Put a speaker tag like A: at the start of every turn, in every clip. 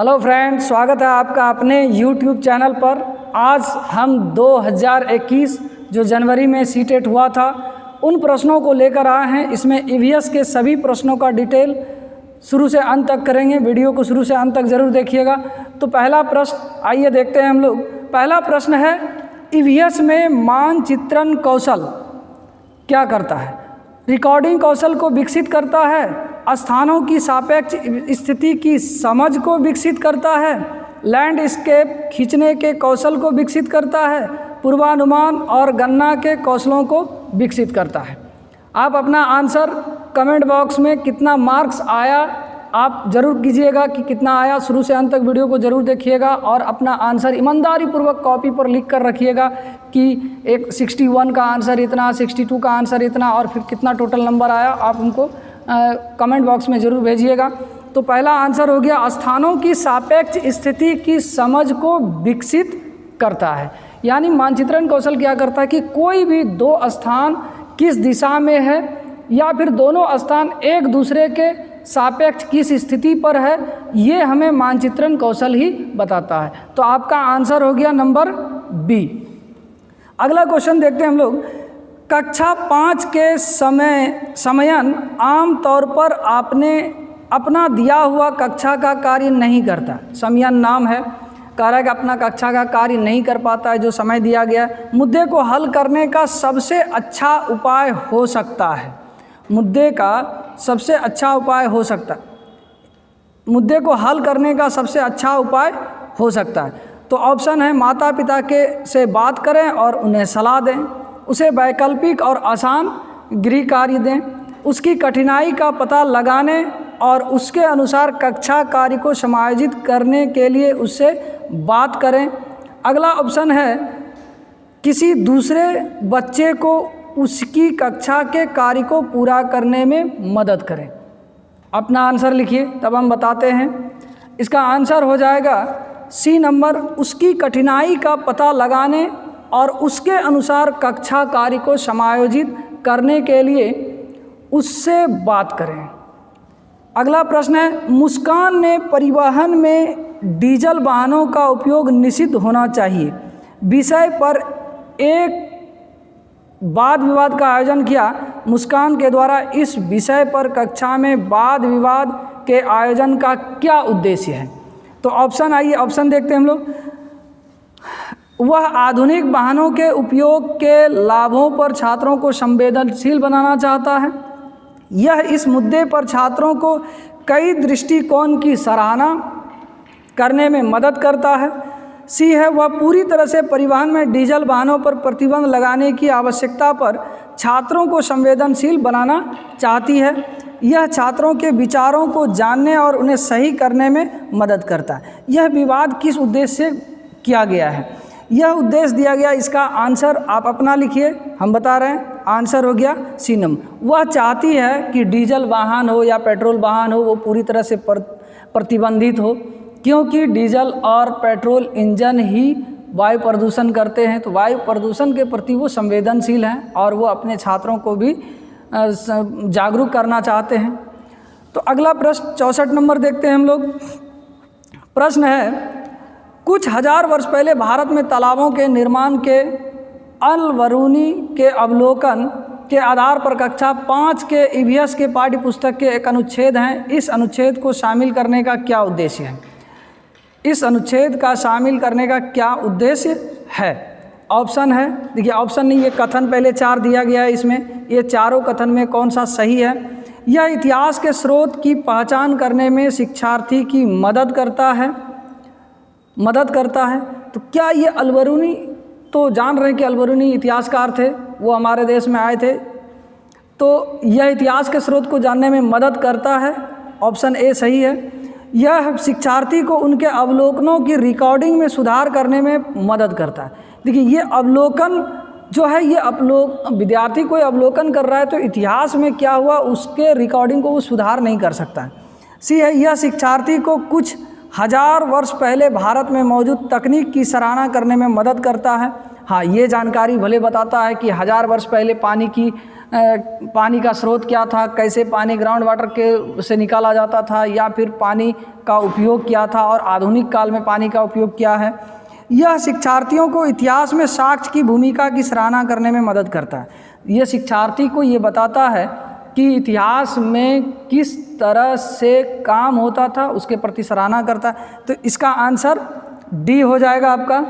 A: Hello friends, स्वागत है आपका अपने YouTube चैनल पर। आज हम 2021 जो जनवरी में सीटेट हुआ था उन प्रश्नों को लेकर आए हैं। इसमें ईवीएस के सभी प्रश्नों का डिटेल शुरू से अंत तक करेंगे। वीडियो को शुरू से अंत तक ज़रूर देखिएगा। तो पहला प्रश्न आइए देखते हैं हम लोग। पहला प्रश्न है, ईवीएस में मानचित्रण कौशल क्या करता है? रिकॉर्डिंग कौशल को विकसित करता है, स्थानों की सापेक्ष स्थिति की समझ को विकसित करता है, लैंडस्केप खींचने के कौशल को विकसित करता है, पूर्वानुमान और गणना के कौशलों को विकसित करता है। आप अपना आंसर कमेंट बॉक्स में कितना मार्क्स आया आप ज़रूर कीजिएगा कि कितना आया। शुरू से अंत तक वीडियो को ज़रूर देखिएगा और अपना आंसर ईमानदारी पूर्वक कॉपी पर लिख कर रखिएगा कि एक 61 का आंसर इतना, 62 का आंसर इतना और फिर कितना टोटल नंबर आया आप हमको कमेंट बॉक्स में ज़रूर भेजिएगा। तो पहला आंसर हो गया, स्थानों की सापेक्ष स्थिति की समझ को विकसित करता है। यानी मानचित्रण कौशल क्या करता है कि कोई भी दो स्थान किस दिशा में है या फिर दोनों स्थान एक दूसरे के सापेक्ष किस स्थिति पर है, ये हमें मानचित्रण कौशल ही बताता है। तो आपका आंसर हो गया नंबर बी। अगला क्वेश्चन देखते हैं हम लोग। कक्षा 5 के समयन आम तौर पर आपने अपना दिया हुआ कक्षा का कार्य नहीं करता। समयन नाम है, कह रहा है कि अपना कक्षा का कार्य नहीं कर पाता है जो समय दिया गया है। मुद्दे को हल करने का सबसे अच्छा उपाय हो सकता है। मुद्दे का सबसे अच्छा उपाय हो सकता है, मुद्दे को हल करने का सबसे अच्छा उपाय हो सकता है। तो ऑप्शन है, माता पिता से बात करें और उन्हें सलाह दें, उसे वैकल्पिक और आसान गृह कार्य दें, उसकी कठिनाई का पता लगाने और उसके अनुसार कक्षा कार्य को समायोजित करने के लिए उससे बात करें। अगला ऑप्शन है, किसी दूसरे बच्चे को उसकी कक्षा के कार्य को पूरा करने में मदद करें। अपना आंसर लिखिए तब हम बताते हैं। इसका आंसर हो जाएगा सी नंबर, उसकी कठिनाई का पता लगाने और उसके अनुसार कक्षा कार्य को समायोजित करने के लिए उससे बात करें। अगला प्रश्न है, मुस्कान ने परिवहन में डीजल वाहनों का उपयोग निषिद्ध होना चाहिए विषय पर एक वाद विवाद का आयोजन किया। मुस्कान के द्वारा इस विषय पर कक्षा में वाद विवाद के आयोजन का क्या उद्देश्य है? तो ऑप्शन आइए, ऑप्शन देखते हैं हम लोग। वह आधुनिक वाहनों के उपयोग के लाभों पर छात्रों को संवेदनशील बनाना चाहता है। यह इस मुद्दे पर छात्रों को कई दृष्टिकोण की सराहना करने में मदद करता है। सी है, वह पूरी तरह से परिवहन में डीजल वाहनों पर प्रतिबंध लगाने की आवश्यकता पर छात्रों को संवेदनशील बनाना चाहती है। यह छात्रों के विचारों को जानने और उन्हें सही करने में मदद करता है। यह विवाद किस उद्देश्य से किया गया है? यह उद्देश्य दिया गया, इसका आंसर आप अपना लिखिए, हम बता रहे हैं। आंसर हो गया सी नंबर। वह चाहती है कि डीजल वाहन हो या पेट्रोल वाहन हो वो पूरी तरह से प्रतिबंधित हो, क्योंकि डीजल और पेट्रोल इंजन ही वायु प्रदूषण करते हैं। तो वायु प्रदूषण के प्रति वो संवेदनशील हैं और वो अपने छात्रों को भी जागरूक करना चाहते हैं। तो अगला प्रश्न 64 नंबर देखते हैं हम लोग। प्रश्न है, कुछ हजार वर्ष पहले भारत में तालाबों के निर्माण के अल-बरूनी के अवलोकन के आधार पर कक्षा 5 के ईवीएस के पाठ्य पुस्तक के एक अनुच्छेद हैं। इस अनुच्छेद को शामिल करने का क्या उद्देश्य है? इस अनुच्छेद का शामिल करने का क्या उद्देश्य है? ऑप्शन है, देखिए ऑप्शन नहीं, ये कथन पहले 4 दिया गया है। इसमें ये चारों कथन में कौन सा सही है? यह इतिहास के स्रोत की पहचान करने में शिक्षार्थी की मदद करता है। तो क्या ये अल-बरूनी, तो जान रहे हैं कि अल-बरूनी इतिहासकार थे, वो हमारे देश में आए थे। तो यह इतिहास के स्रोत को जानने में मदद करता है। ऑप्शन ए सही है। यह शिक्षार्थी को उनके अवलोकनों की रिकॉर्डिंग में सुधार करने में मदद करता है। देखिए ये अवलोकन जो है, ये विद्यार्थी कोई अवलोकन कर रहा है तो इतिहास में क्या हुआ उसके रिकॉर्डिंग को वो सुधार नहीं कर सकता है। सी है, यह शिक्षार्थी को कुछ हजार वर्ष पहले भारत में मौजूद तकनीक की सराहना करने में मदद करता है। हाँ, ये जानकारी भले बताता है कि 1000 वर्ष पहले पानी की पानी का स्रोत क्या था, कैसे पानी ग्राउंड वाटर के से निकाला जाता था, या फिर पानी का उपयोग क्या था और आधुनिक काल में पानी का उपयोग क्या है। यह शिक्षार्थियों को इतिहास में साक्ष्य की भूमिका की सराहना करने में मदद करता है। यह शिक्षार्थी को ये बताता है कि इतिहास में किस तरह से काम होता था, उसके प्रति सराहना करता है। तो इसका आंसर डी हो जाएगा आपका।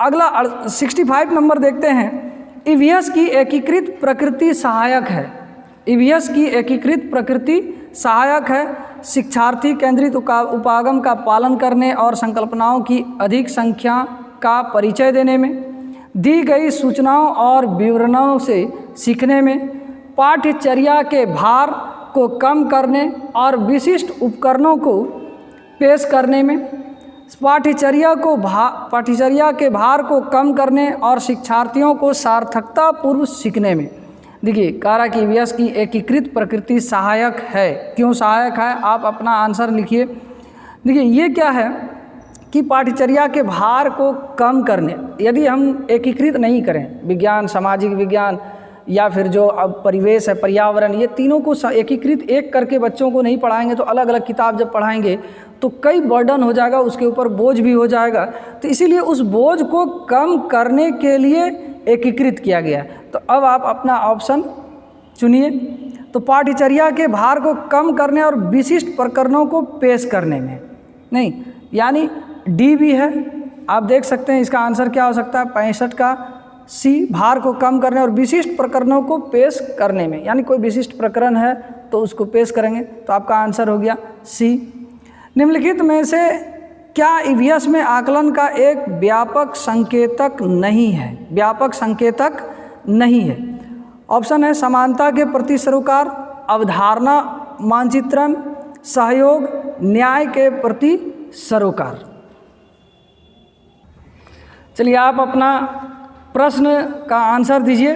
A: अगला 65 नंबर देखते हैं। ईवीएस की एकीकृत प्रकृति सहायक है। ईवीएस की एकीकृत प्रकृति सहायक है शिक्षार्थी केंद्रित उपागम का पालन करने और संकल्पनाओं की अधिक संख्या का परिचय देने में, दी गई सूचनाओं और विवरणों से सीखने में, पाठ्यचर्या के भार को कम करने और विशिष्ट उपकरणों को पेश करने में, पाठ्यचर्या के भार को कम करने और शिक्षार्थियों को सार्थकता पूर्व सीखने में। देखिए, कह रहा कि ईवीएस की एकीकृत प्रकृति सहायक है। क्यों सहायक है, आप अपना आंसर लिखिए। देखिए, ये क्या है कि पाठ्यचर्या के भार को कम करने, यदि हम एकीकृत नहीं करें, विज्ञान, सामाजिक विज्ञान या फिर जो अब परिवेश है, पर्यावरण, ये तीनों को एकीकृत एक करके बच्चों को नहीं पढ़ाएंगे तो अलग अलग किताब जब पढ़ाएंगे तो कई बर्डन हो जाएगा, उसके ऊपर बोझ भी हो जाएगा। तो इसीलिए उस बोझ को कम करने के लिए एकीकृत किया गया। तो अब आप अपना ऑप्शन चुनिए। तो पाठ्यचर्या के भार को कम करने और विशिष्ट प्रकरणों को पेश करने में, नहीं, यानी डी भी है। आप देख सकते हैं इसका आंसर क्या हो सकता है, 65 का सी, भार को कम करने और विशिष्ट प्रकरणों को पेश करने में, यानी कोई विशिष्ट प्रकरण है तो उसको पेश करेंगे। तो आपका आंसर हो गया सी। निम्नलिखित में से क्या ईवीएस में आकलन का एक व्यापक संकेतक नहीं है? व्यापक संकेतक नहीं है। ऑप्शन है समानता के प्रति सरोकार, अवधारणा मानचित्रण, सहयोग, न्याय के प्रति सरोकार। चलिए, आप अपना प्रश्न का आंसर दीजिए,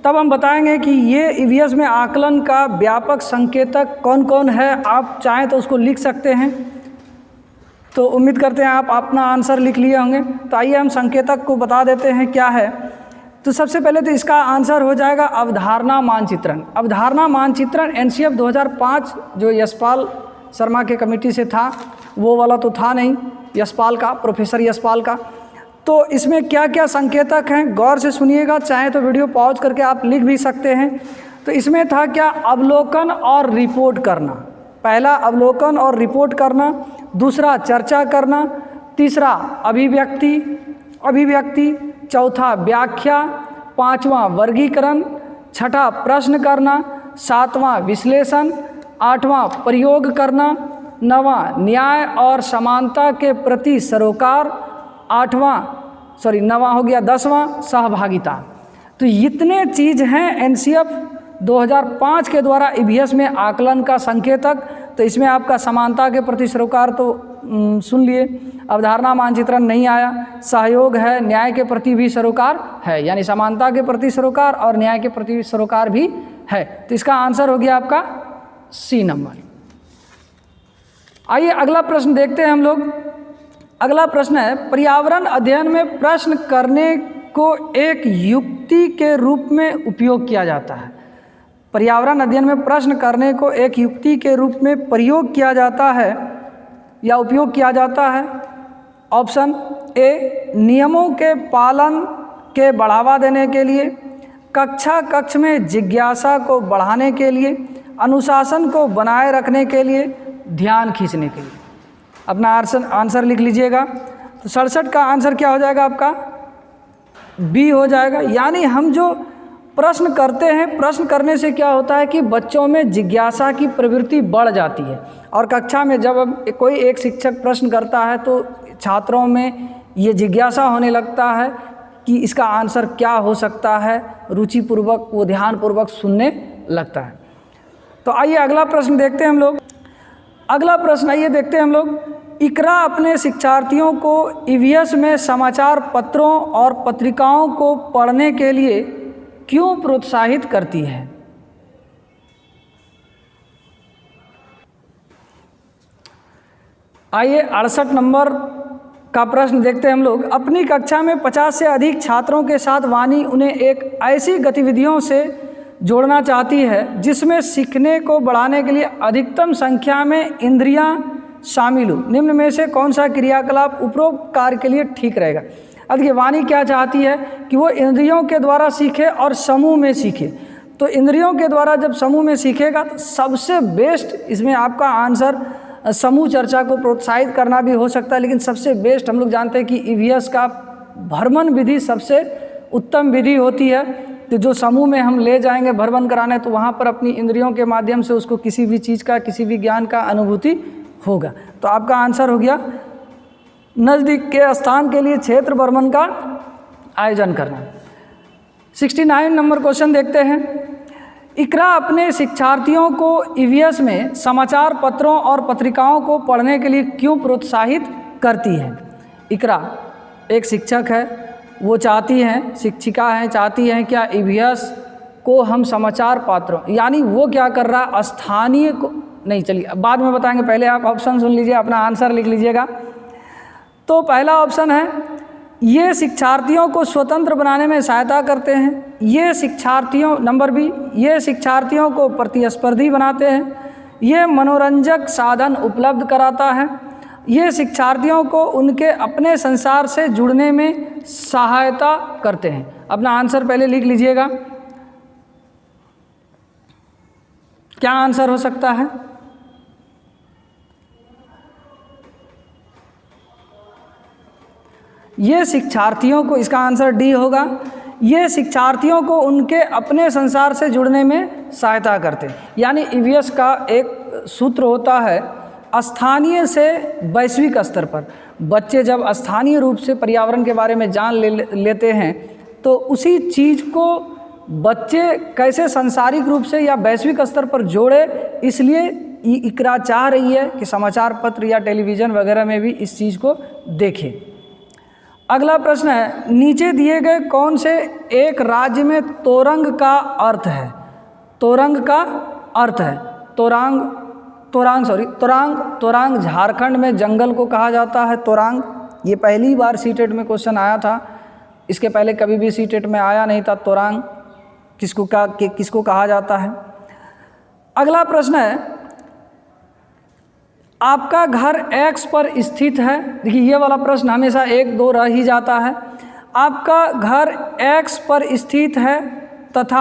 A: तब हम बताएंगे कि ये ईवीएस में आकलन का व्यापक संकेतक कौन कौन है। आप चाहें तो उसको लिख सकते हैं। तो उम्मीद करते हैं आप अपना आंसर लिख लिए होंगे। तो आइए हम संकेतक को बता देते हैं क्या है। तो सबसे पहले तो इसका आंसर हो जाएगा अवधारणा मानचित्रण। अवधारणा मानचित्रण एनसीएफ 2005 जो यशपाल शर्मा के कमेटी से था, वो वाला तो था नहीं, यशपाल का, प्रोफेसर यशपाल का। तो इसमें क्या क्या संकेतक हैं, गौर से सुनिएगा, चाहे तो वीडियो पॉज करके आप लिख भी सकते हैं। तो इसमें था क्या, अवलोकन और रिपोर्ट करना। पहला अवलोकन और रिपोर्ट करना, दूसरा चर्चा करना, तीसरा अभिव्यक्ति, चौथा व्याख्या, पांचवा वर्गीकरण, छठा प्रश्न करना, सातवां विश्लेषण, आठवां प्रयोग करना, नवां न्याय और समानता के प्रति सरोकार, नवां हो गया, 10वां सहभागिता। तो इतने चीज़ हैं एनसीएफ 2005 के द्वारा ईवीएस में आकलन का संकेतक। तो इसमें आपका समानता के प्रति सरोकार तो सुन लिए, अवधारणा मानचित्रण नहीं आया, सहयोग है, न्याय के प्रति भी सरोकार है, यानी समानता के प्रति सरोकार और न्याय के प्रति सरोकार भी है। तो इसका आंसर हो गया आपका सी नंबर। आइए अगला प्रश्न देखते हैं हम लोग। अगला प्रश्न है, पर्यावरण अध्ययन में प्रश्न करने को एक युक्ति के रूप में उपयोग किया जाता है। पर्यावरण अध्ययन में प्रश्न करने को एक युक्ति के रूप में प्रयोग किया जाता है या उपयोग किया जाता है। ऑप्शन ए, नियमों के पालन के बढ़ावा देने के लिए, कक्ष में जिज्ञासा को बढ़ाने के लिए, अनुशासन को बनाए रखने के लिए, ध्यान खींचने के लिए। अपना आंसर लिख लीजिएगा। तो 67 का आंसर क्या हो जाएगा आपका, बी हो जाएगा। यानी हम जो प्रश्न करते हैं, प्रश्न करने से क्या होता है कि बच्चों में जिज्ञासा की प्रवृत्ति बढ़ जाती है, और कक्षा में जब कोई एक शिक्षक प्रश्न करता है तो छात्रों में ये जिज्ञासा होने लगता है कि इसका आंसर क्या हो सकता है, रुचिपूर्वक वो ध्यानपूर्वक सुनने लगता है। तो आइए अगला प्रश्न देखते हैं हम लोग। अगला प्रश्न आइए देखते हैं हम लोग। इकरा अपने शिक्षार्थियों को ईवीएस में समाचार पत्रों और पत्रिकाओं को पढ़ने के लिए क्यों प्रोत्साहित करती है? आइए 68 नंबर का प्रश्न देखते हैं हम लोग। अपनी कक्षा में 50 से अधिक छात्रों के साथ वानी उन्हें एक ऐसी गतिविधियों से जोड़ना चाहती है जिसमें सीखने को बढ़ाने के लिए अधिकतम संख्या में इंद्रियां शामिल हो। निम्न में से कौन सा क्रियाकलाप उपरोक्त कार्य के लिए ठीक रहेगा। अब देखिए वाणी क्या चाहती है कि वो इंद्रियों के द्वारा सीखे और समूह में सीखे। तो इंद्रियों के द्वारा जब समूह में सीखेगा तो सबसे बेस्ट इसमें आपका आंसर समूह चर्चा को प्रोत्साहित करना भी हो सकता है, लेकिन सबसे बेस्ट हम लोग जानते हैं कि ईवीएस का भ्रमण विधि सबसे उत्तम विधि होती है। तो जो समूह में हम ले जाएंगे भ्रमण कराने तो वहाँ पर अपनी इंद्रियों के माध्यम से उसको किसी भी चीज़ का, किसी भी ज्ञान का अनुभूति होगा। तो आपका आंसर हो गया नज़दीक के स्थान के लिए क्षेत्र भ्रमण का आयोजन करना। 69 नंबर क्वेश्चन देखते हैं। इकरा अपने शिक्षार्थियों को ईवीएस में समाचार पत्रों और पत्रिकाओं को पढ़ने के लिए क्यों प्रोत्साहित करती है। इकरा एक शिक्षक है, वो चाहती हैं, शिक्षिका हैं, चाहती हैं क्या ईवीएस को हम समाचार पत्रों, यानी वो क्या कर रहा है स्थानीय को नहीं, चलिए बाद में बताएंगे, पहले आप ऑप्शन सुन लीजिए, अपना आंसर लिख लीजिएगा। तो पहला ऑप्शन है ये शिक्षार्थियों को स्वतंत्र बनाने में सहायता करते हैं। ये शिक्षार्थियों, नंबर बी, ये शिक्षार्थियों को प्रतिस्पर्धी बनाते हैं। ये मनोरंजक साधन उपलब्ध कराता है। ये शिक्षार्थियों को उनके अपने संसार से जुड़ने में सहायता करते हैं। अपना आंसर पहले लिख लीजिएगा, क्या आंसर हो सकता है। ये शिक्षार्थियों को, इसका आंसर डी होगा। ये शिक्षार्थियों को उनके अपने संसार से जुड़ने में सहायता करते हैं। यानी ईवीएस का एक सूत्र होता है स्थानीय से वैश्विक स्तर पर। बच्चे जब स्थानीय रूप से पर्यावरण के बारे में जान लेते हैं तो उसी चीज़ को बच्चे कैसे सांसारिक रूप से या वैश्विक स्तर पर जोड़े, इसलिए इकरा चाह रही है कि समाचार पत्र या टेलीविज़न वगैरह में भी इस चीज़ को देखें। अगला प्रश्न है, नीचे दिए गए कौन से एक राज्य में तोरंग का अर्थ है। तोरंग का अर्थ है तोरांग झारखंड में जंगल को कहा जाता है तोरांग। ये पहली बार सीटेट में क्वेश्चन आया था, इसके पहले कभी भी सीटेट में आया नहीं था तोरांग किसको कहा जाता है। अगला प्रश्न है, आपका घर X पर स्थित है। देखिए ये वाला प्रश्न हमेशा 1-2 रह ही जाता है। आपका घर X पर स्थित है तथा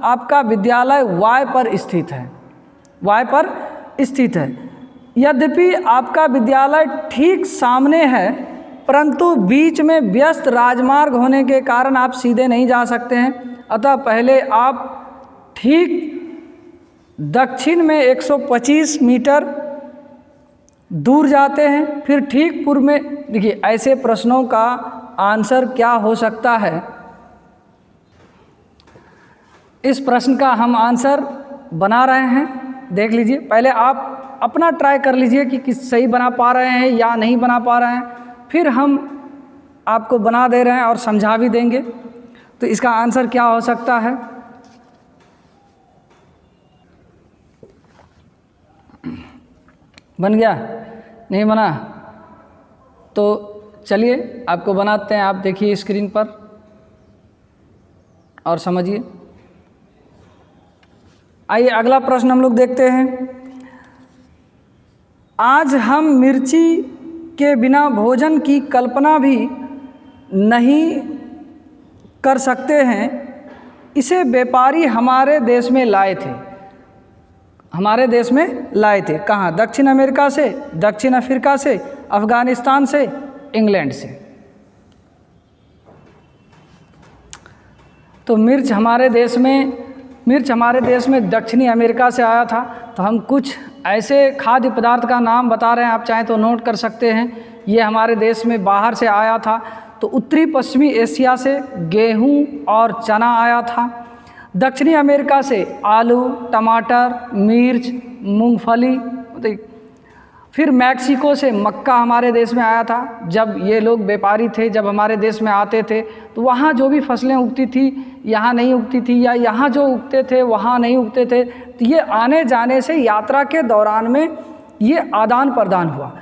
A: आपका विद्यालय Y पर स्थित है। Y पर स्थित है। यद्यपि आपका विद्यालय ठीक सामने है परंतु बीच में व्यस्त राजमार्ग होने के कारण आप सीधे नहीं जा सकते हैं। अतः पहले आप ठीक दक्षिण में 125 मीटर दूर जाते हैं, फिर ठीक पूर्व में। देखिए ऐसे प्रश्नों का आंसर क्या हो सकता है, इस प्रश्न का हम आंसर बना रहे हैं, देख लीजिए। पहले आप अपना ट्राई कर लीजिए कि किस सही बना पा रहे हैं या नहीं बना पा रहे हैं, फिर हम आपको बना दे रहे हैं और समझा भी देंगे। तो इसका आंसर क्या हो सकता है। बन गया, नहीं बना तो चलिए आपको बनाते हैं। आप देखिए स्क्रीन पर और समझिए। आइए अगला प्रश्न हम लोग देखते हैं। आज हम मिर्ची के बिना भोजन की कल्पना भी नहीं कर सकते हैं। इसे व्यापारी हमारे देश में लाए थे। हमारे देश में लाए थे कहाँ? दक्षिण अमेरिका से, दक्षिण अफ्रीका से, अफ़गानिस्तान से, इंग्लैंड से। तो मिर्च हमारे देश में दक्षिणी अमेरिका से आया था। तो हम कुछ ऐसे खाद्य पदार्थ का नाम बता रहे हैं, आप चाहें तो नोट कर सकते हैं। ये हमारे देश में बाहर से आया था। तो उत्तरी पश्चिमी एशिया से गेहूं और चना आया था। दक्षिणी अमेरिका से आलू, टमाटर, मिर्च, मूंगफली। फिर मैक्सिको से मक्का हमारे देश में आया था। जब ये लोग व्यापारी थे, जब हमारे देश में आते थे तो वहाँ जो भी फसलें उगती थी यहाँ नहीं उगती थी, या यहाँ जो उगते थे वहाँ नहीं उगते थे। तो ये आने जाने से, यात्रा के दौरान में ये आदान प्रदान हुआ।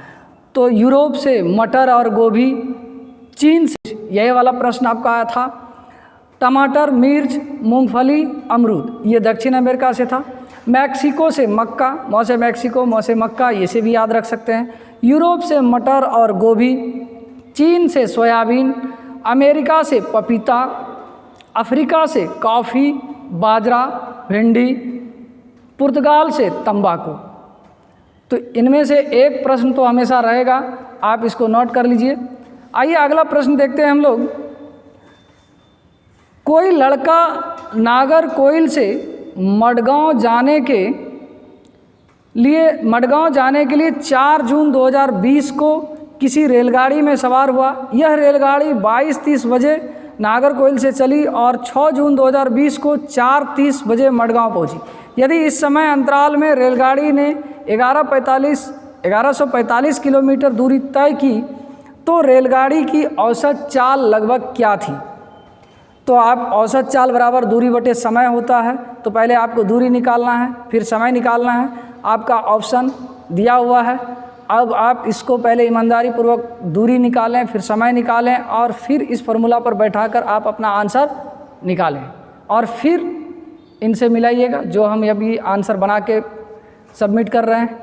A: तो यूरोप से मटर और गोभी, चीन से, यही वाला प्रश्न आपका आया था। टमाटर, मिर्च, मूंगफली, अमरूद, ये दक्षिण अमेरिका से था। मैक्सिको से मक्का, मौसे मैक्सिको, मौसे मक्का, ये से भी याद रख सकते हैं। यूरोप से मटर और गोभी, चीन से सोयाबीन, अमेरिका से पपीता, अफ्रीका से कॉफ़ी, बाजरा, भिंडी, पुर्तगाल से तंबाकू। तो इनमें से एक प्रश्न तो हमेशा रहेगा, आप इसको नोट कर लीजिए। आइए अगला प्रश्न देखते हैं हम लोग। कोई लड़का नागरकोइल से मडगांव जाने के लिए 4 जून 2020 को किसी रेलगाड़ी में सवार हुआ। यह रेलगाड़ी 22:30 बजे नागरकोइल से चली और 6 जून 2020 को 4:30 बजे मडगांव पहुंची। यदि इस समय अंतराल में रेलगाड़ी ने 1145 किलोमीटर दूरी तय की तो रेलगाड़ी की औसत चाल लगभग क्या थी? तो आप औसत चाल बराबर दूरी बटे समय होता है, तो पहले आपको दूरी निकालना है, फिर समय निकालना है। आपका ऑप्शन दिया हुआ है। अब आप इसको पहले ईमानदारी पूर्वक दूरी निकालें, फिर समय निकालें और फिर इस फॉर्मूला पर बैठाकर आप अपना आंसर निकालें और फिर इनसे मिलाइएगा जो हम अभी आंसर बना के सबमिट कर रहे हैं।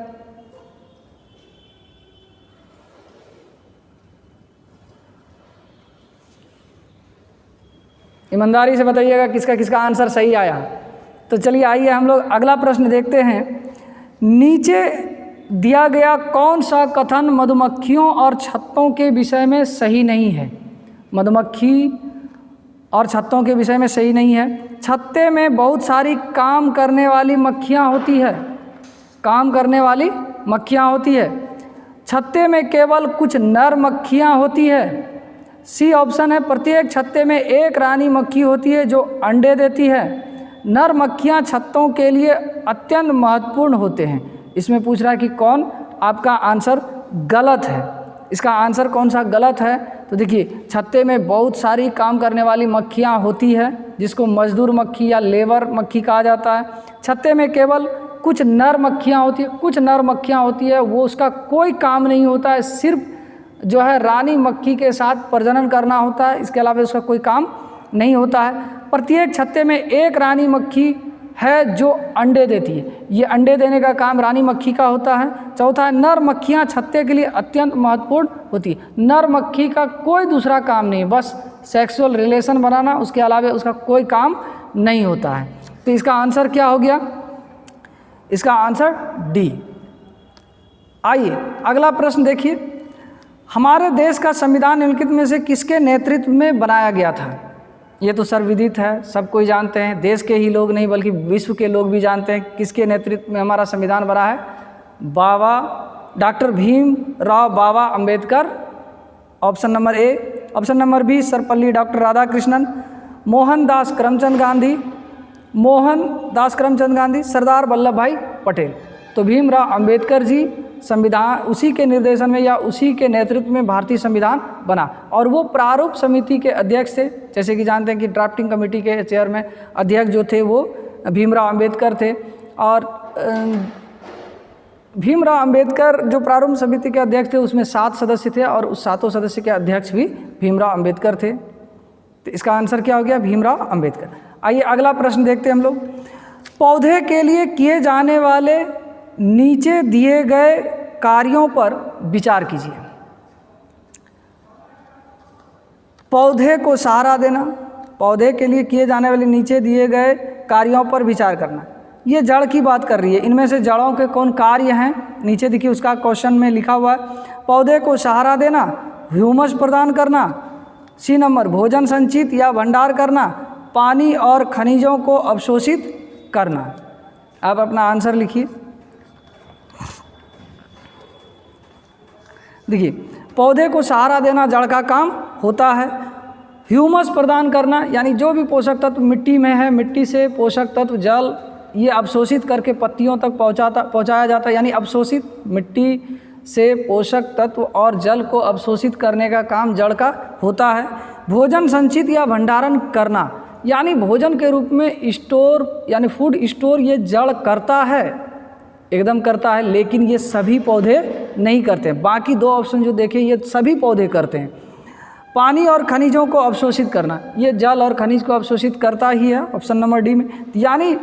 A: ईमानदारी से बताइएगा किसका किसका आंसर सही आया। तो चलिए आइए हम लोग अगला प्रश्न देखते हैं। नीचे दिया गया कौन सा कथन मधुमक्खियों और छत्तों के विषय में सही नहीं है? मधुमक्खी और छत्तों के विषय में सही नहीं है। छत्ते में बहुत सारी काम करने वाली मक्खियाँ होती है, काम करने वाली मक्खियाँ होती है। छत्ते में केवल कुछ नर मक्खियाँ होती है। सी ऑप्शन है, प्रत्येक छत्ते में एक रानी मक्खी होती है जो अंडे देती है। नर मक्खियाँ छत्तों के लिए अत्यंत महत्वपूर्ण होते हैं। इसमें पूछ रहा है कि कौन आपका आंसर गलत है। इसका आंसर कौन सा गलत है? तो देखिए, छत्ते में बहुत सारी काम करने वाली मक्खियाँ होती है जिसको मजदूर मक्खी या लेबर मक्खी कहा जाता है। छत्ते में केवल कुछ नर मक्खियाँ होती है, कुछ नर मक्खियाँ होती है, वो उसका कोई काम नहीं होता है, सिर्फ जो है रानी मक्खी के साथ प्रजनन करना होता है, इसके अलावा उसका कोई काम नहीं होता है। प्रत्येक छत्ते में एक रानी मक्खी है जो अंडे देती है, ये अंडे देने का काम रानी मक्खी का होता है। चौथा है, नर मक्खियाँ छत्ते के लिए अत्यंत महत्वपूर्ण होती है। नर मक्खी का कोई दूसरा काम नहीं, बस सेक्सुअल रिलेशन बनाना, उसके अलावा उसका कोई काम नहीं होता है। तो इसका आंसर क्या हो गया? इसका आंसर डी। आइए अगला प्रश्न देखिए। हमारे देश का संविधान निम्नलिखित में से किसके नेतृत्व में बनाया गया था? ये तो सर्वविदित है, सब कोई जानते हैं, देश के ही लोग नहीं बल्कि विश्व के लोग भी जानते हैं किसके नेतृत्व में हमारा संविधान बना है। Doctor Bhimrao Baba Ambedkar, option number A. Option number B, Sarvepalli doctor Radhakrishnan, Mohandas Karamchand Gandhi, Sardar Vallabhbhai Patel. तो भीमराव अंबेडकर जी संविधान, उसी के निर्देशन में या उसी के नेतृत्व में भारतीय संविधान बना और वो प्रारूप समिति के अध्यक्ष थे। जैसे कि जानते हैं कि ड्राफ्टिंग कमेटी के चेयर में अध्यक्ष जो थे वो भीमराव अंबेडकर थे और भीमराव अंबेडकर जो प्रारूप समिति के अध्यक्ष थे उसमें 7 सदस्य थे और उस 7 सदस्य के अध्यक्ष भी भीमराव अंबेडकर थे। तो इसका आंसर क्या हो गया? भीमराव अंबेडकर। आइए अगला प्रश्न देखते हैं हम लोग। पौधे के लिए किए जाने वाले नीचे दिए गए कार्यों पर विचार कीजिए। पौधे को सहारा देना, पौधे के लिए किए जाने वाले नीचे दिए गए कार्यों पर विचार करना। ये जड़ की बात कर रही है, इनमें से जड़ों के कौन कार्य हैं? नीचे देखिए उसका क्वेश्चन में लिखा हुआ है। पौधे को सहारा देना, ह्यूमस प्रदान करना, सी नंबर भोजन संचित या भंडार करना, पानी और खनिजों को अवशोषित करना। आप अपना आंसर लिखिए। देखिए, पौधे को सहारा देना जड़ का काम होता है। ह्यूमस प्रदान करना यानी जो भी पोषक तत्व मिट्टी में है, मिट्टी से पोषक तत्व जल ये अवशोषित करके पत्तियों तक पहुंचाया जाता है, यानी अवशोषित मिट्टी से पोषक तत्व और जल को अवशोषित करने का काम जड़ का होता है। भोजन संचित या भंडारण करना यानी भोजन के रूप में स्टोर यानी फूड स्टोर ये जड़ करता है, एकदम करता है, लेकिन ये सभी पौधे नहीं करते। बाकी 2 ऑप्शन जो देखे ये सभी पौधे करते हैं। पानी और खनिजों को अवशोषित करना, ये जल और खनिज को अवशोषित करता ही है ऑप्शन नंबर डी में। यानी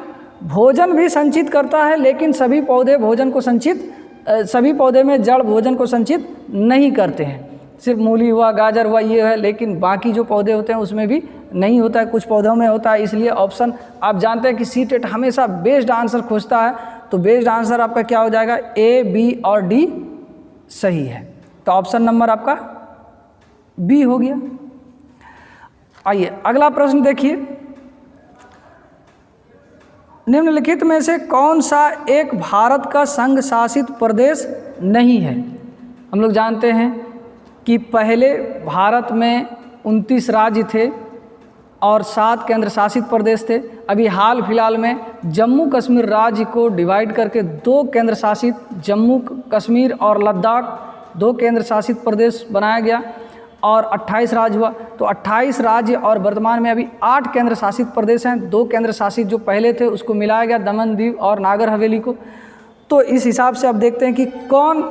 A: भोजन भी संचित करता है, लेकिन सभी पौधे भोजन को सभी पौधे में जड़ भोजन को संचित नहीं करते हैं। सिर्फ मूली हुआ, गाजर हुआ, ये है, लेकिन बाकी जो पौधे होते हैं उसमें भी नहीं होता है, कुछ पौधों में होता है। इसलिए ऑप्शन, आप जानते हैं कि सीटेट हमेशा बेस्ड आंसर खोजता है, तो बेस्ड आंसर आपका क्या हो जाएगा, ए, बी और डी सही है। तो ऑप्शन नंबर आपका बी हो गया। आइए अगला प्रश्न देखिए, निम्नलिखित में से कौन सा एक भारत का संघ शासित प्रदेश नहीं है। हम लोग जानते हैं कि पहले भारत में 29 राज्य थे और 7 केंद्र शासित प्रदेश थे। अभी हाल फिलहाल में जम्मू कश्मीर राज्य को डिवाइड करके 2 केंद्र शासित, जम्मू कश्मीर और लद्दाख 2 केंद्र शासित प्रदेश बनाया गया और 28 राज्य हुआ। तो 28 राज्य और वर्तमान में अभी 8 केंद्र शासित प्रदेश हैं। 2 केंद्र शासित जो पहले थे उसको मिलाया गया, दमन दीव और नागर हवेली को। तो इस हिसाब से अब देखते हैं कि कौन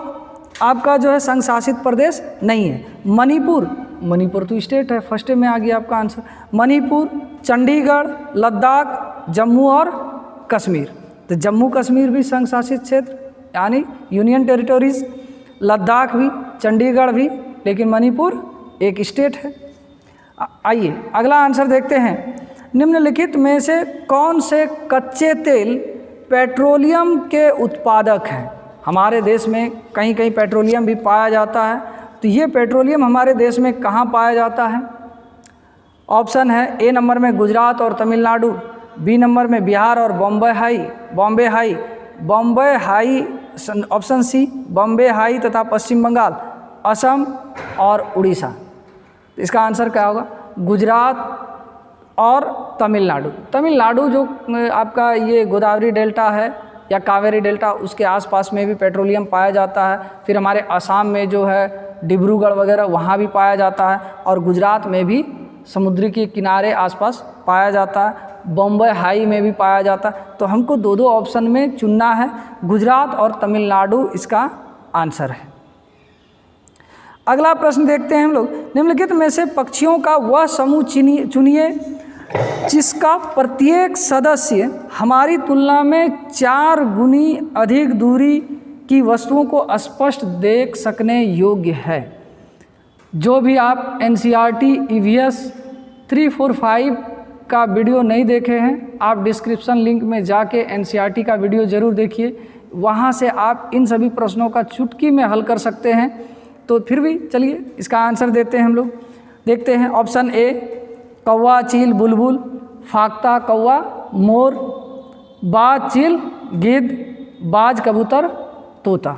A: आपका जो है संघ शासित प्रदेश नहीं है। मणिपुर तो स्टेट है, फर्स्ट में आ गया आपका आंसर। मणिपुर, चंडीगढ़, लद्दाख, जम्मू और कश्मीर। तो जम्मू कश्मीर भी संघ शासित क्षेत्र यानी यूनियन टेरिटोरीज, लद्दाख भी, चंडीगढ़ भी, लेकिन मणिपुर एक स्टेट है। आइए अगला आंसर देखते हैं, निम्नलिखित में से कौन से कच्चे तेल पेट्रोलियम के उत्पादक हैं। हमारे देश में कहीं कहीं पेट्रोलियम भी पाया जाता है, तो ये पेट्रोलियम हमारे देश में कहाँ पाया जाता है। ऑप्शन है ए नंबर में गुजरात और तमिलनाडु, बी नंबर में बिहार और Bombay High, option C Bombay High तथा पश्चिम बंगाल, असम और उड़ीसा। तो इसका आंसर क्या होगा, गुजरात और तमिलनाडु जो आपका ये गोदावरी डेल्टा है या कावेरी डेल्टा, उसके आसपास में भी पेट्रोलियम पाया जाता है। फिर हमारे असम में जो है डिब्रूगढ़ वगैरह वहाँ भी पाया जाता है, और गुजरात में भी समुद्र के किनारे आसपास पाया जाता है, बॉम्बे हाई में भी पाया जाता है। तो हमको 2 ऑप्शन में चुनना है, गुजरात और तमिलनाडु इसका आंसर है। अगला प्रश्न देखते हैं हम लोग, निम्नलिखित में से पक्षियों का वह समूह चुनिए जिसका प्रत्येक सदस्य हमारी तुलना में 4 गुनी अधिक दूरी की वस्तुओं को स्पष्ट देख सकने योग्य है। जो भी आप NCERT EVS 345 का वीडियो नहीं देखे हैं, आप डिस्क्रिप्शन लिंक में जाके NCERT का वीडियो ज़रूर देखिए, वहाँ से आप इन सभी प्रश्नों का चुटकी में हल कर सकते हैं। तो फिर भी चलिए इसका आंसर देते हैं हम लोग। देखते हैं ऑप्शन ए, कौवा, चील, बुलबुल, फाख्ता, कौवा, मोर, बाज, चील, गिद्ध, बाज, कबूतर, तोता।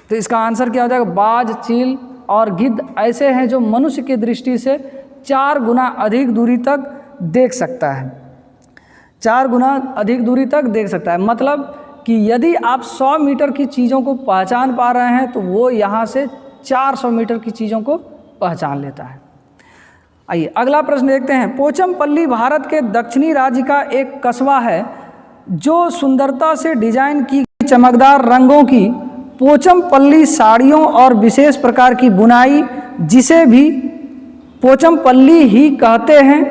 A: तो इसका आंसर क्या हो जाएगा, बाज, चील और गिद्ध ऐसे हैं जो मनुष्य की दृष्टि से 4 गुना अधिक दूरी तक देख सकता है। 4 गुना अधिक दूरी तक देख सकता है, मतलब कि यदि आप 100 मीटर की चीज़ों को पहचान पा रहे हैं तो वो यहाँ से 400 मीटर की चीज़ों को पहचान लेता है। आइए अगला प्रश्न देखते हैं, पोचमपल्ली भारत के दक्षिणी राज्य का एक कस्बा है जो सुंदरता से डिजाइन की चमकदार रंगों की पोचमपल्ली साड़ियों और विशेष प्रकार की बुनाई, जिसे भी पोचमपल्ली ही कहते हैं,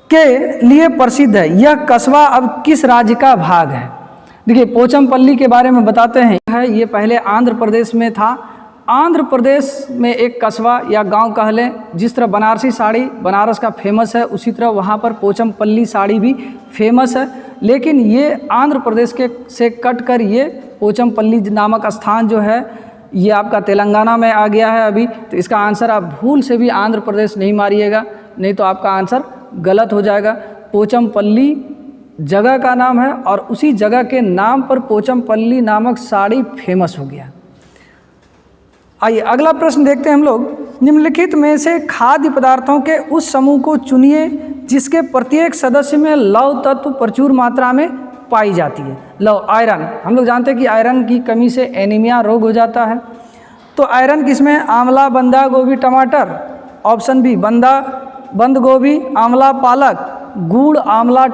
A: के लिए प्रसिद्ध है। यह कस्बा अब किस राज्य का भाग है। देखिए पोचमपल्ली के बारे में बताते हैं, ये पहले आंध्र प्रदेश में था। आंध्र प्रदेश में एक कस्बा या गांव कह लें, जिस तरह बनारसी साड़ी बनारस का फेमस है, उसी तरह वहाँ पर पोचमपल्ली साड़ी भी फेमस है। लेकिन ये आंध्र प्रदेश के से कट कर ये पोचमपल्ली नामक स्थान जो है ये आपका तेलंगाना में आ गया है अभी। तो इसका आंसर आप भूल से भी आंध्र प्रदेश नहीं मारिएगा, नहीं तो आपका आंसर गलत हो जाएगा। पोचमपल्ली जगह का नाम है और उसी जगह के नाम पर पोचमपल्ली नामक साड़ी फेमस हो गया। आइए अगला प्रश्न देखते हैं हम लोग, निम्नलिखित में से खाद्य पदार्थों के उस समूह को चुनिए जिसके प्रत्येक सदस्य में लौह तत्व प्रचुर मात्रा में पाई जाती है। लौह, आयरन, हम लोग जानते हैं कि आयरन की कमी से एनीमिया रोग हो जाता है। तो आयरन किसमें, आंवला, बंदा गोभी, टमाटर। ऑप्शन बी बंद गोभी, आंवला, पालक, गुड़, आंवला,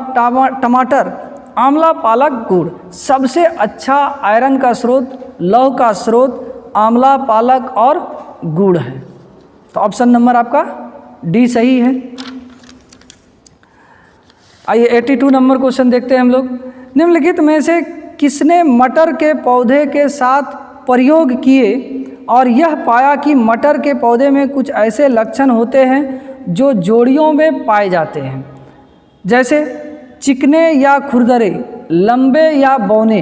A: टमाटर, आंवला, पालक, गुड़। सबसे अच्छा आयरन का स्रोत, लौह का स्रोत आंवला, पालक और गुड़ है। तो ऑप्शन नंबर आपका डी सही है। आइए 82 नंबर क्वेश्चन देखते हैं हम लोग। निम्नलिखित में से किसने मटर के पौधे के साथ प्रयोग किए और यह पाया कि मटर के पौधे में कुछ ऐसे लक्षण होते हैं जो जोड़ियों में पाए जाते हैं, जैसे चिकने या खुरदरे, लंबे या बौने,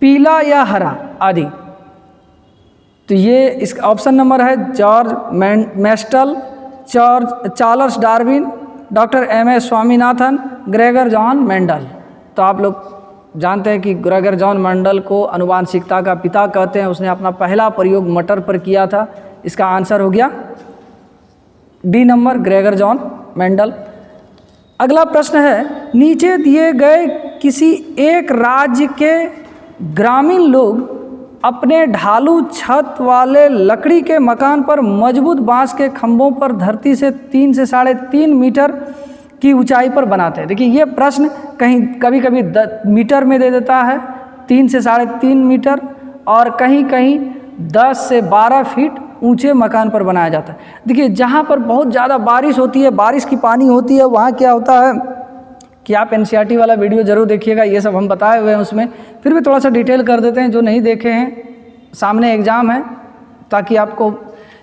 A: पीला या हरा आदि। तो ये इसका ऑप्शन नंबर है George Mestel, Charles Darwin, doctor M S. Swaminathan, Gregor John Mendel. तो आप लोग जानते हैं कि ग्रेगर जॉन मेंडल को आनुवांशिकता का पिता कहते हैं। उसने अपना पहला प्रयोग मटर पर किया था। इसका आंसर हो गया D number, Gregor John Mendel. अगला प्रश्न है, नीचे दिए गए किसी एक राज्य के ग्रामीण लोग अपने ढालू छत वाले लकड़ी के मकान पर मजबूत बांस के खंभों पर धरती से 3 से 3.5 मीटर की ऊंचाई पर बनाते हैं। देखिए ये प्रश्न कहीं कभी कभी मीटर में दे देता है, 3 से 3.5 मीटर, और कहीं कहीं 10 से 12 फीट ऊंचे मकान पर बनाया जाता है। देखिए जहाँ पर बहुत ज़्यादा बारिश होती है, बारिश की पानी होती है, वहाँ क्या होता है कि आप एनसीईआरटी वाला वीडियो ज़रूर देखिएगा, ये सब हम बताए हुए हैं उसमें। फिर भी थोड़ा सा डिटेल कर देते हैं, जो नहीं देखे हैं, सामने एग्ज़ाम है ताकि आपको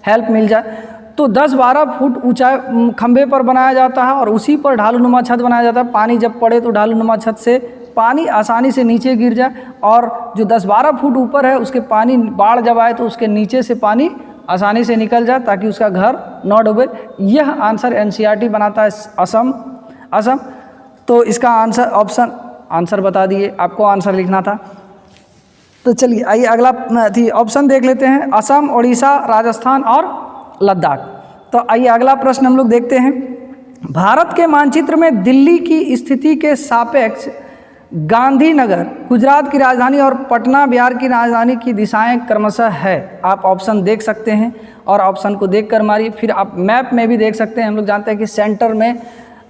A: हेल्प मिल जाए। तो 10-12 फुट ऊंचा खंभे पर बनाया जाता है और उसी पर ढालूनुमा छत बनाया जाता है। पानी जब पड़े तो ढालूनुमा छत से पानी आसानी से नीचे गिर जाए, और जो 10-12 फुट ऊपर है उसके पानी, बाढ़ जब आए तो उसके नीचे से पानी आसानी से निकल जाए ताकि उसका घर न डूबे। यह आंसर एनसीईआरटी बनाता है असम। तो इसका आंसर बता दिए, आपको आंसर लिखना था। तो चलिए आइए अगला ऑप्शन देख लेते हैं, असम, उड़ीसा, राजस्थान और लद्दाख। तो आइए अगला प्रश्न हम लोग देखते हैं। भारत के मानचित्र में दिल्ली की स्थिति के सापेक्ष गांधीनगर गुजरात की राजधानी और पटना बिहार की राजधानी की दिशाएं क्रमशः है। आप ऑप्शन देख सकते हैं और ऑप्शन को देखकर मारिए। फिर आप मैप में भी देख सकते हैं। हम लोग जानते हैं कि सेंटर में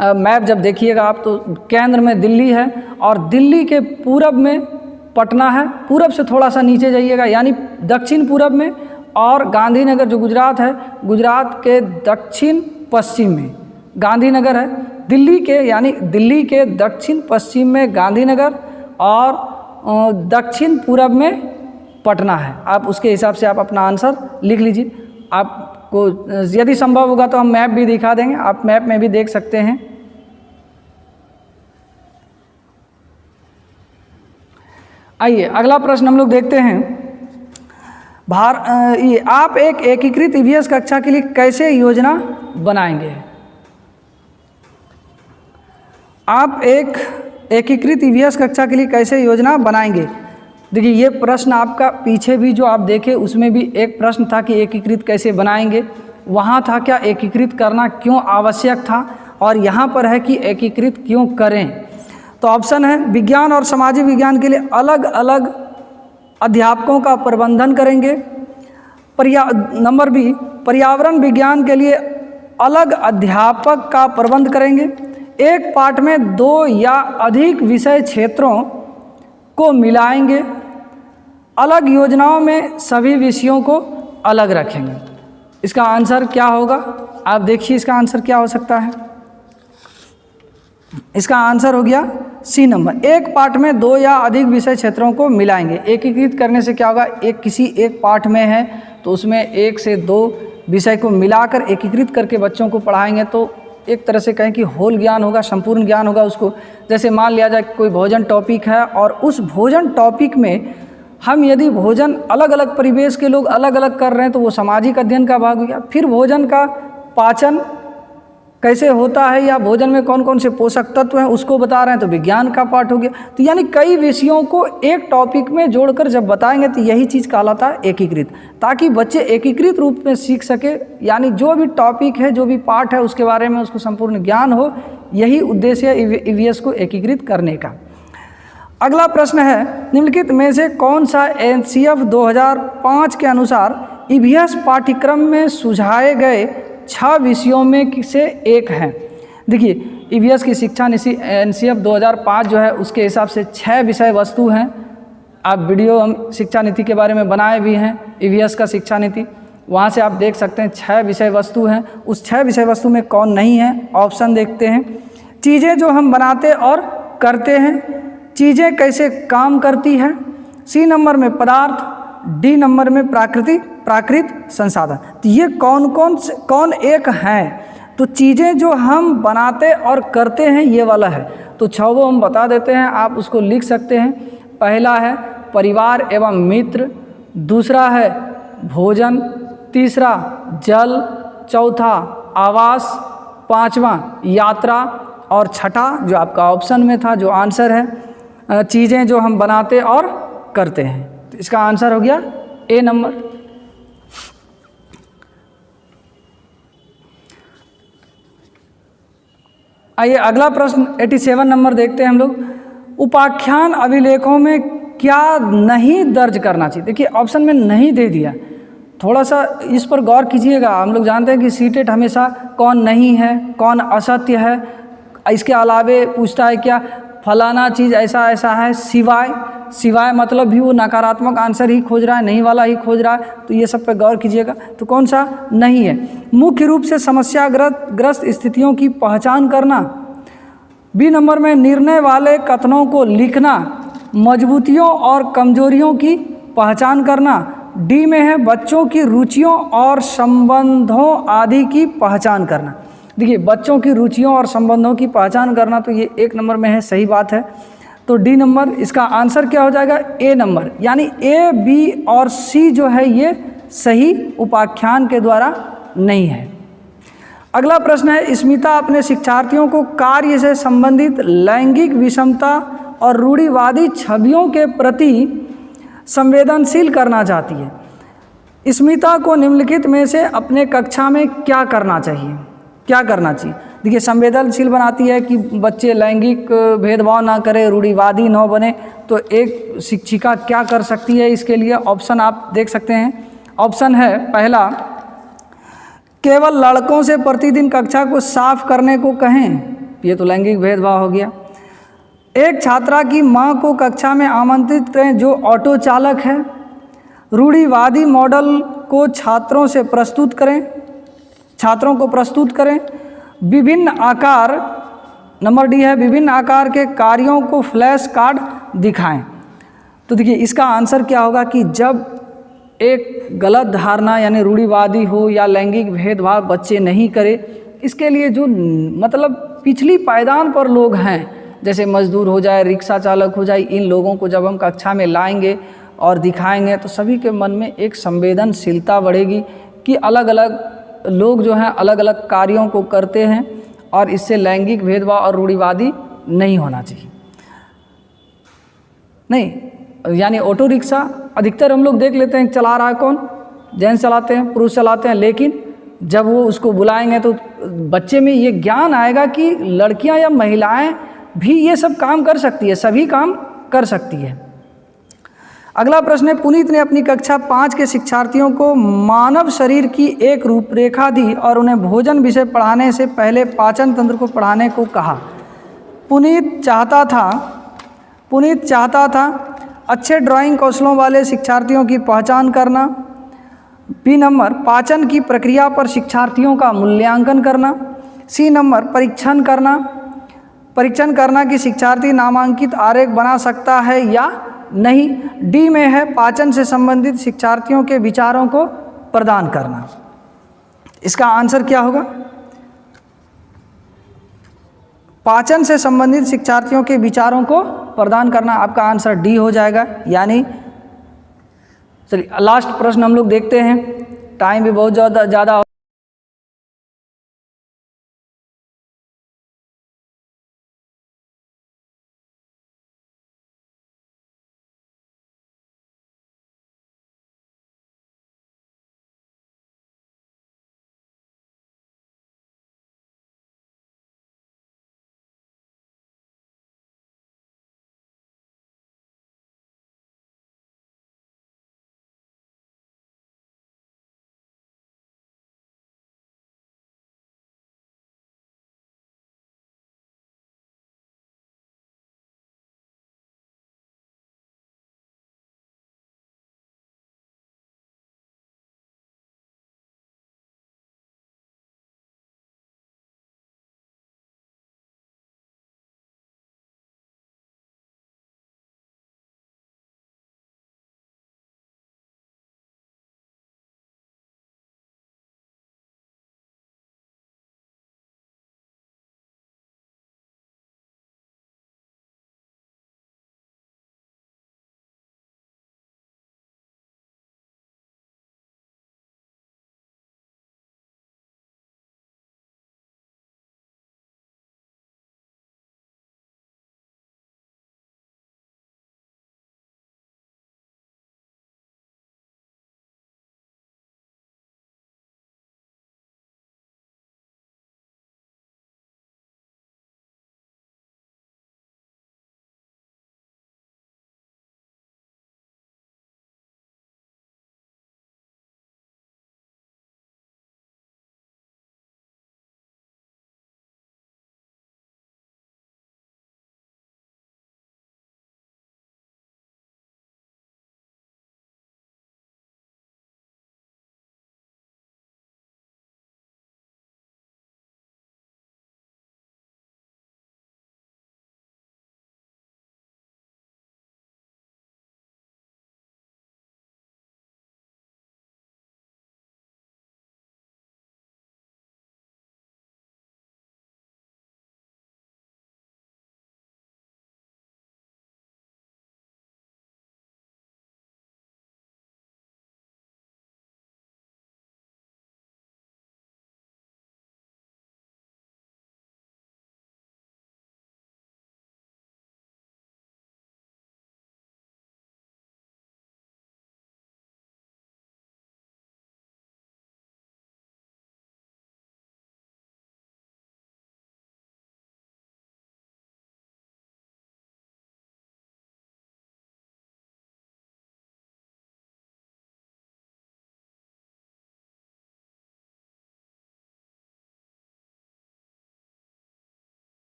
A: मैप जब देखिएगा आप तो केंद्र में दिल्ली है और दिल्ली के पूरब में पटना है। पूरब से थोड़ा सा नीचे जाइएगा यानी दक्षिण पूरब में, और गांधीनगर जो गुजरात है, गुजरात के दक्षिण पश्चिम में गांधीनगर है। दिल्ली के दक्षिण पश्चिम में गांधीनगर और दक्षिण पूरब में पटना है। आप उसके हिसाब से आप अपना आंसर लिख लीजिए। आपको यदि संभव होगा तो हम मैप भी दिखा देंगे, आप मैप में भी देख सकते हैं। आइए अगला प्रश्न हम लोग देखते हैं। आप एक एकीकृत ईवीएस कक्षा के लिए कैसे योजना बनाएंगे? आप एक एकीकृत ईवीएस कक्षा के लिए कैसे योजना बनाएंगे? देखिए ये प्रश्न आपका पीछे भी जो आप देखे उसमें भी एक प्रश्न था कि एकीकृत कैसे बनाएंगे। वहाँ था क्या एकीकृत करना क्यों आवश्यक था, और यहाँ पर है कि एकीकृत क्यों करें। तो ऑप्शन है, विज्ञान और सामाजिक विज्ञान के लिए अलग अलग अध्यापकों का प्रबंधन करेंगे। नंबर बी, पर्यावरण विज्ञान के लिए अलग अध्यापक का प्रबंध करेंगे। एक पाठ में 2 या अधिक विषय क्षेत्रों को मिलाएंगे। अलग योजनाओं में सभी विषयों को अलग रखेंगे। इसका आंसर क्या होगा? आप देखिए इसका आंसर क्या हो सकता है। इसका आंसर हो गया सी नंबर, एक पाठ में 2 या अधिक विषय क्षेत्रों को मिलाएंगे। एकीकृत करने से क्या होगा, किसी एक पाठ में है तो उसमें 1 से 2 विषय को मिलाकर एकीकृत करके बच्चों को पढ़ाएंगे तो एक तरह से कहें कि होल ज्ञान होगा, संपूर्ण ज्ञान होगा उसको। जैसे मान लिया जाए कोई भोजन टॉपिक है और उस भोजन टॉपिक में हम यदि भोजन अलग अलग परिवेश के लोग अलग अलग कर रहे हैं तो वो सामाजिक अध्ययन का भाग हो गया। फिर भोजन का पाचन कैसे होता है या भोजन में कौन कौन से पोषक तत्व हैं उसको बता रहे हैं तो विज्ञान का पाठ हो गया। तो यानी कई विषयों को एक टॉपिक में जोड़कर जब बताएंगे तो यही चीज़ कहलाता है एकीकृत, ताकि बच्चे एकीकृत रूप में सीख सके। यानी जो भी टॉपिक है, जो भी पाठ है उसके बारे में उसको संपूर्ण ज्ञान हो। यही उद्देश्य है ईवीएस को एकीकृत करने का। अगला प्रश्न है, निम्नलिखित में से कौन सा एनसीएफ 2005 के अनुसार ईवीएस पाठ्यक्रम में सुझाए गए 6 विषयों में से एक है? देखिए ईवीएस की शिक्षा नीति एनसीएफ 2005 जो है उसके हिसाब से 6 विषय वस्तु हैं। आप वीडियो हम शिक्षा नीति के बारे में बनाए भी हैं, ईवीएस का शिक्षा नीति। वहाँ से आप देख सकते हैं 6 विषय वस्तु हैं, उस 6 विषय वस्तु में कौन नहीं है, ऑप्शन देखते हैं। चीज़ें जो हम बनाते और करते हैं, चीज़ें कैसे काम करती है, सी नंबर में पदार्थ, डी नंबर में प्राकृत संसाधन। तो ये कौन एक हैं? तो चीज़ें जो हम बनाते और करते हैं ये वाला है। तो 6 हम बता देते हैं, आप उसको लिख सकते हैं। पहला है परिवार एवं मित्र, दूसरा है भोजन, तीसरा जल, चौथा आवास, पांचवा यात्रा और छठा जो आपका ऑप्शन में था जो आंसर है चीज़ें जो हम बनाते और करते हैं। तो इसका आंसर हो गया ए नंबर। आइए अगला प्रश्न 87 नंबर देखते हैं हम लोग। उपाख्यान अभिलेखों में क्या नहीं दर्ज करना चाहिए? देखिए ऑप्शन में नहीं दे दिया, थोड़ा सा इस पर गौर कीजिएगा। हम लोग जानते हैं कि सीटेट हमेशा कौन नहीं है, कौन असत्य है, इसके अलावे पूछता है क्या फलाना चीज़ ऐसा ऐसा है, सिवाय मतलब भी वो नकारात्मक आंसर ही खोज रहा है, नहीं वाला ही खोज रहा है। तो ये सब पे गौर कीजिएगा। तो कौन सा नहीं है? मुख्य रूप से समस्याग्रस्त स्थितियों की पहचान करना, बी नंबर में निर्णय वाले कथनों को लिखना, मजबूतियों और कमजोरियों की पहचान करना, डी में है बच्चों की रुचियों और संबंधों आदि की पहचान करना। देखिए बच्चों की रुचियों और संबंधों की पहचान करना तो ये 1 नंबर में है, सही बात है। तो डी नंबर इसका आंसर क्या हो जाएगा? ए नंबर, यानी ए, बी और सी जो है ये सही उपाख्यान के द्वारा नहीं है। अगला प्रश्न है स्मिता अपने शिक्षार्थियों को कार्य से संबंधित लैंगिक विषमता और रूढ़िवादी छवियों के प्रति संवेदनशील करना चाहती है। स्मिता को निम्नलिखित में से अपने कक्षा में क्या करना चाहिए? देखिए संवेदनशील बनाती है कि बच्चे लैंगिक भेदभाव ना करें, रूढ़िवादी न बने। तो एक शिक्षिका क्या कर सकती है इसके लिए? ऑप्शन आप देख सकते हैं। ऑप्शन है पहला, केवल लड़कों से प्रतिदिन कक्षा को साफ करने को कहें, ये तो लैंगिक भेदभाव हो गया। एक छात्रा की मां को कक्षा में आमंत्रित करें जो ऑटो चालक है। रूढ़िवादी मॉडल को छात्रों को प्रस्तुत करें। विभिन्न आकार, नंबर डी है विभिन्न आकार के कार्यों को फ्लैश कार्ड दिखाएं। तो देखिए इसका आंसर क्या होगा कि जब एक गलत धारणा यानी रूढ़िवादी हो या लैंगिक भेदभाव बच्चे नहीं करें, इसके लिए जो मतलब पिछली पायदान पर लोग हैं, जैसे मजदूर हो जाए, रिक्शा चालक हो जाए, इन लोगों को जब हम कक्षा में लाएंगे और दिखाएंगे तो सभी के मन में एक संवेदनशीलता बढ़ेगी कि अलग अलग लोग जो हैं अलग अलग कार्यों को करते हैं और इससे लैंगिक भेदभाव और रूढ़िवादी नहीं होना चाहिए। नहीं यानी ऑटो रिक्शा अधिकतर हम लोग देख लेते हैं चला रहा है कौन? जेंट्स चलाते हैं, पुरुष चलाते हैं, लेकिन जब वो उसको बुलाएंगे तो बच्चे में ये ज्ञान आएगा कि लड़कियां या महिलाएं भी ये सब काम कर सकती है, सभी काम कर सकती है। अगला प्रश्न है पुनीत ने अपनी कक्षा 5 के शिक्षार्थियों को मानव शरीर की एक रूपरेखा दी और उन्हें भोजन विषय पढ़ाने से पहले पाचन तंत्र को पढ़ाने को कहा। पुनीत चाहता था अच्छे ड्राइंग कौशलों वाले शिक्षार्थियों की पहचान करना। बी नंबर पाचन की प्रक्रिया पर शिक्षार्थियों का मूल्यांकन करना। सी नंबर परीक्षण करना कि शिक्षार्थी नामांकित आरेख बना सकता है या नहीं। डी में है पाचन से संबंधित शिक्षार्थियों के विचारों को प्रदान करना। इसका आंसर क्या होगा? पाचन से संबंधित शिक्षार्थियों के विचारों को प्रदान करना, आपका आंसर डी हो जाएगा। यानी चलिए लास्ट प्रश्न हम लोग देखते हैं, टाइम भी बहुत ज़्यादा